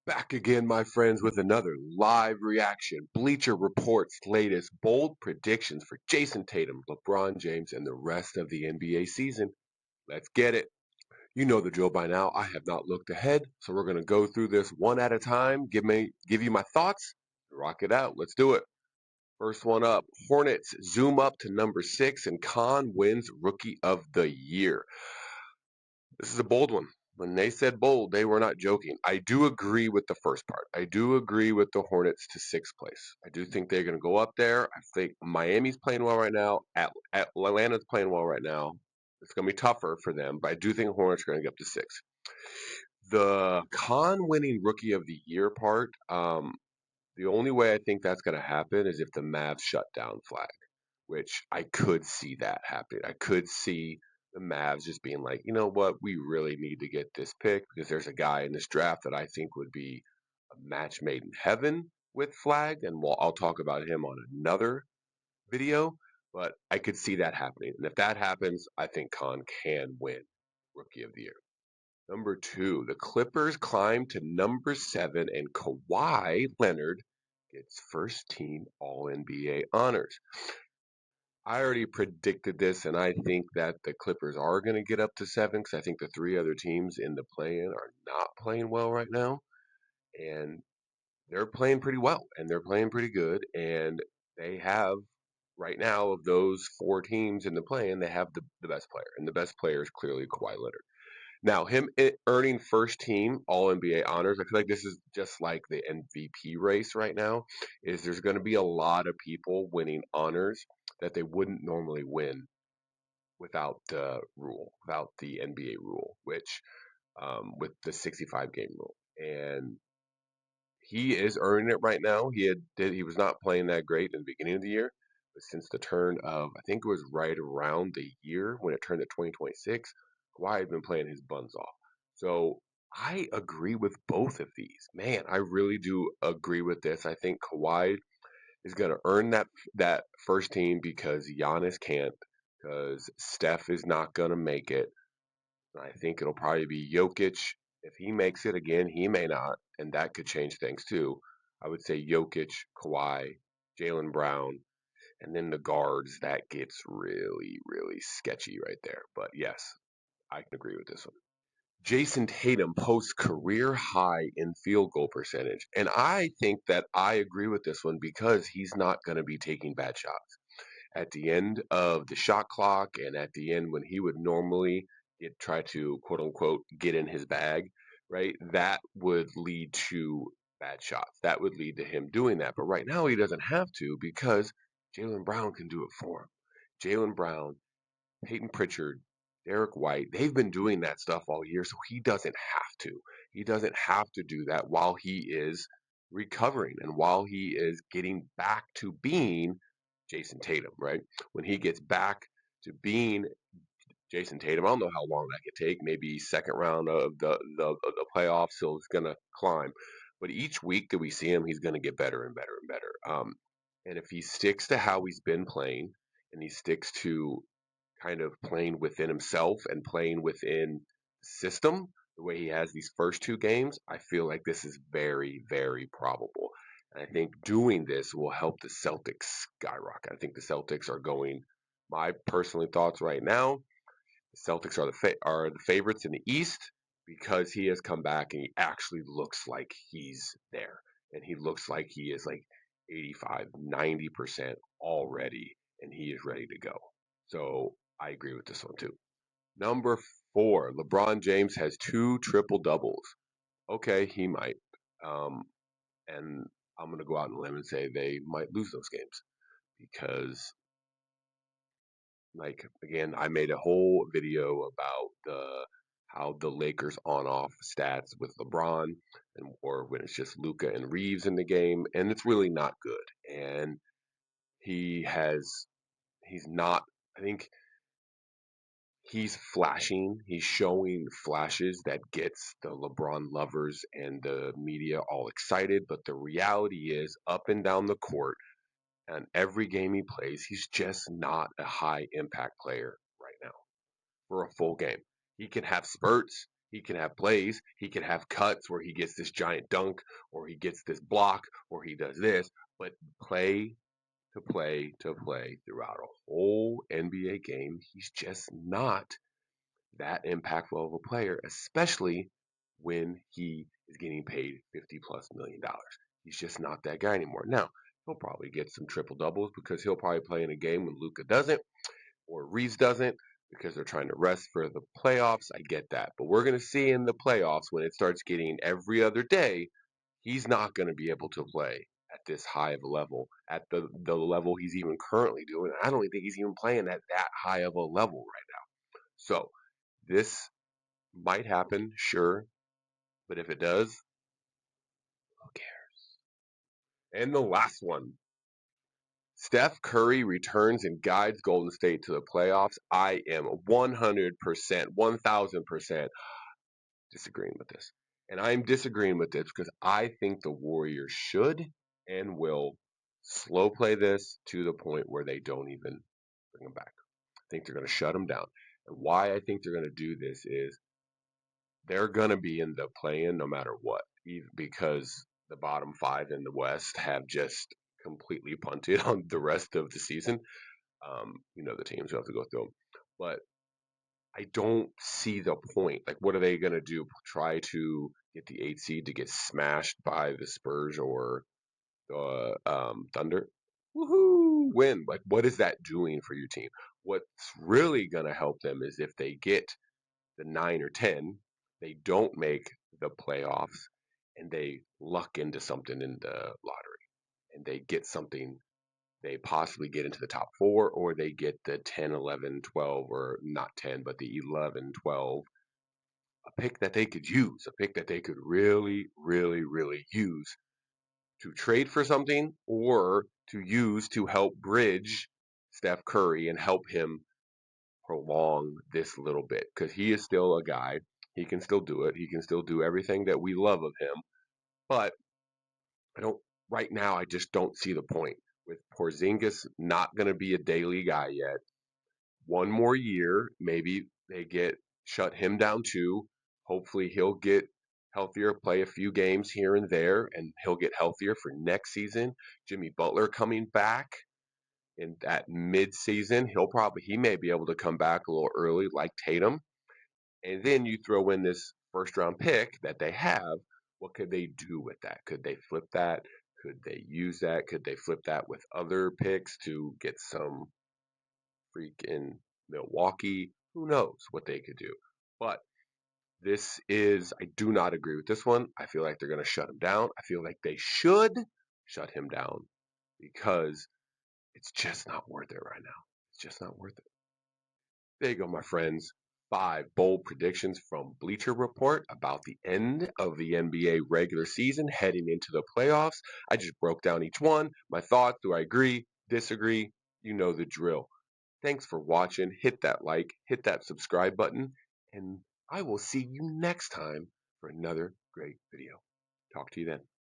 Back again, my friends, with another live reaction. Bleacher Report's latest bold predictions for Jayson Tatum, LeBron James, and the rest of the NBA season. Let's get it. You know the drill by now. I have not looked ahead, so we're going to go through this one at a time. Give you my thoughts. Rock it out. Let's do it. First one up. Hornets zoom up to number 6, and Khan wins Rookie of the Year. This is a bold one. When they said bold, they were not joking. I do agree with the first part. I do agree with the Hornets to sixth place. I do think they're going to go up there. I think Miami's playing well right now. Atlanta's playing well right now. It's going to be tougher for them, but I do think Hornets are going to get up to six. The Khan winning Rookie of the Year part, the only way I think that's going to happen is if the Mavs shut down Flag, which I could see that happen. I could see the Mavs just being like, you know what, we really need to get this pick because there's a guy in this draft that I think would be a match made in heaven with Flag, and I'll talk about him on another video. But I could see that happening, and if that happens, I think Khan can win Rookie of the Year. Number two, the Clippers climb to number 7, and Kawhi Leonard gets first team All NBA honors. I already predicted this, and I think that the Clippers are going to get up to 7 because I think the three other teams in the play-in are not playing well right now, and they're playing pretty well, and they're playing pretty good, and they have right now of those four teams in the play-in, they have the best player, and the best player is clearly Kawhi Leonard. Now, earning first team All NBA honors, I feel like this is just like the MVP race right now. Is there's going to be a lot of people winning honors that they wouldn't normally win without the rule, without the NBA rule, which with the 65 game rule, and he is earning it right now. He was not playing that great in the beginning of the year, but since the turn of I think it was right around the year when it turned to 2026, Kawhi has been playing his buns off. So I agree with both of these. Man, I really do agree with this. I think Kawhi is going to earn that first team because Giannis can't, because Steph is not going to make it. I think it'll probably be Jokic. If he makes it again, he may not, and that could change things too. I would say Jokic, Kawhi, Jaylen Brown, and then the guards. That gets really, really sketchy right there. But yes, I can agree with this one. Jayson Tatum posts career high in field goal percentage. And I think that I agree with this one because he's not going to be taking bad shots at the end of the shot clock and at the end when he would normally try to quote unquote get in his bag, right? That would lead to bad shots. That would lead to him doing that. But right now he doesn't have to because Jaylen Brown can do it for him. Jaylen Brown, Peyton Pritchard, Derek White, they've been doing that stuff all year, so he doesn't have to. He doesn't have to do that while he is recovering and while he is getting back to being Jayson Tatum, right? When he gets back to being Jayson Tatum, I don't know how long that could take. Maybe second round of the playoffs, so he's gonna climb. But each week that we see him, he's gonna get better and better and better. And if he sticks to how he's been playing, and he sticks to kind of playing within himself and playing within the system the way he has these first two games, I feel like this is very, very probable. And I think doing this will help the Celtics skyrocket. I think the Celtics are going. My personal thoughts right now, the Celtics are the favorites in the East because he has come back and he actually looks like he's there, and he looks like he is like 85, 90% already, and he is ready to go. So I agree with this one too. Number 4, LeBron James has two triple doubles. Okay, he might. Um, and I'm going to go out on a limb and say they might lose those games because, like, again, I made a whole video about the how the Lakers on-off stats with LeBron, and or when it's just Luca and Reeves in the game, and it's really not good. And he has he's not. I think he's flashing, he's showing flashes that gets the LeBron lovers and the media all excited, but the reality is up and down the court and every game he plays, he's just not a high impact player right now for a full game. He can have spurts, He can have plays. He can have cuts where he gets this giant dunk or he gets this block or he does this. But play to play to play throughout a whole NBA game, he's just not that impactful of a player, especially when he is getting paid 50 plus $1 million. He's just not that guy anymore. Now, he'll probably get some triple doubles because he'll probably play in a game when Luka doesn't or Reeves doesn't because they're trying to rest for the playoffs. I get that. But we're going to see in the playoffs when it starts getting every other day, he's not going to be able to play at this high of a level, at the level he's even currently doing. I don't even think he's even playing at that high of a level right now. So this might happen, sure. But if it does, who cares? And the last one, Steph Curry returns and guides Golden State to the playoffs. I am 100%, 1000% disagreeing with this. And I'm disagreeing with this because I think the Warriors should and will slow play this to the point where they don't even bring him back. I think they're going to shut him down. And why I think they're going to do this is they're going to be in the play-in no matter what, because the bottom five in the West have just completely punted on the rest of the season. The teams who have to go through them. But I don't see the point. Like, what are they going to do? Try to get the 8 seed to get smashed by the Spurs or the Thunder? Woohoo! Win. Like, what is that doing for your team? What's really going to help them is if they get the 9 or 10, they don't make the playoffs, and they luck into something in the lottery, and they get something. They possibly get into the top four, or they get the 10, 11, 12, or not 10, but the 11, 12, a pick that they could use, a pick that they could really, really, really use to trade for something or to use to help bridge Steph Curry and help him prolong this little bit because he is still a guy. He can still do it. He can still do everything that we love of him. But I don't, right now, I just don't see the point. With Porzingis not going to be a daily guy yet, one more year, maybe they get shut him down too. Hopefully, he'll get healthier, play a few games here and there, and he'll get healthier for next season. Jimmy Butler coming back in that mid-season, he may be able to come back a little early, like Tatum. And then you throw in this first round pick that they have. What could they do with that? Could they flip that? Could they use that? Could they flip that with other picks to get some freak in Milwaukee? Who knows what they could do? But I do not agree with this one. I feel like they're going to shut him down. I feel like they should shut him down because it's just not worth it right now. It's just not worth it. There you go, my friends. 5 bold predictions from Bleacher Report about the end of the NBA regular season heading into the playoffs. I just broke down each one, my thoughts. Do I agree? Disagree? You know the drill. Thanks for watching. Hit that like, hit that subscribe button, and I will see you next time for another great video. Talk to you then.